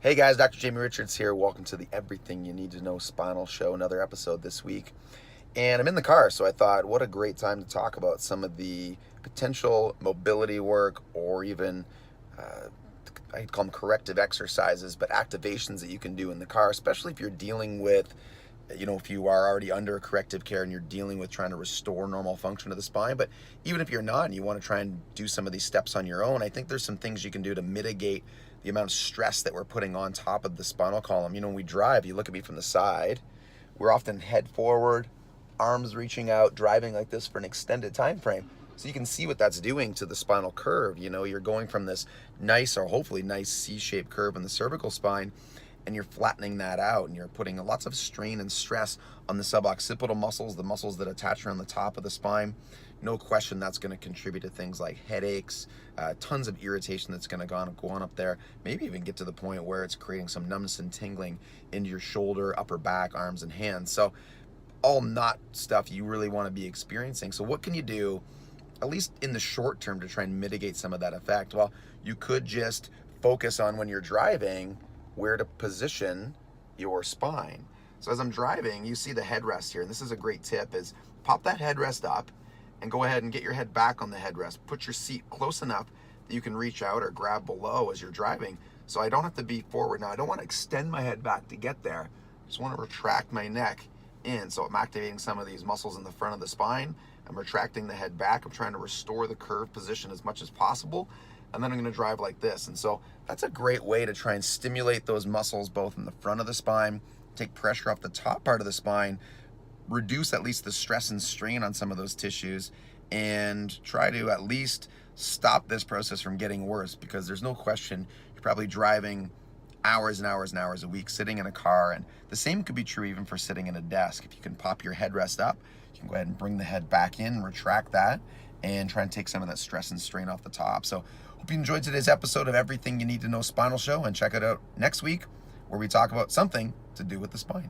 Hey guys, Dr. Jamie Richards here. Welcome to the Everything You Need to Know Spinal Show, another episode this week. And I'm in the car, so I thought, what a great time to talk about some of the potential mobility work or even, I'd call them corrective exercises, but activations that you can do in the car, especially if you're dealing with, if you are already under corrective care and you're dealing with trying to restore normal function of the spine. But even if you're not and you want to try and do some of these steps on your own, I think there's some things you can do to mitigate the amount of stress that we're putting on top of the spinal column. When we drive, you look at me from the side, we're often head forward, arms reaching out, driving like this for an extended time frame. So you can see what that's doing to the spinal curve. You're going from this nice, or hopefully nice, C-shaped curve in the cervical spine, and you're flattening that out, and you're putting lots of strain and stress on the suboccipital muscles, the muscles that attach around the top of the spine. No question that's going to contribute to things like headaches, tons of irritation that's going to go on up there, maybe even get to the point where it's creating some numbness and tingling into your shoulder, upper back, arms, and hands. So all not stuff you really want to be experiencing. So what can you do, at least in the short term, to try and mitigate some of that effect? Well, you could just focus on, when you're driving, where to position your spine. So as I'm driving, you see the headrest here, and this is a great tip, is pop that headrest up and go ahead and get your head back on the headrest. Put your seat close enough that you can reach out or grab below as you're driving, so I don't have to be forward. Now, I don't want to extend my head back to get there. I just want to retract my neck in, so I'm activating some of these muscles in the front of the spine. I'm retracting the head back. I'm trying to restore the curve position as much as possible, and then I'm going to drive like this. And so that's a great way to try and stimulate those muscles both in the front of the spine, take pressure off the top part of the spine, reduce at least the stress and strain on some of those tissues, and try to at least stop this process from getting worse, because there's no question you're probably driving hours and hours and hours a week sitting in a car, and the same could be true even for sitting in a desk. If you can pop your headrest up, you can go ahead and bring the head back in, retract that, and try and take some of that stress and strain off the top. So hope you enjoyed today's episode of Everything You Need to Know Spinal Show, and check it out next week, where we talk about something to do with the spine.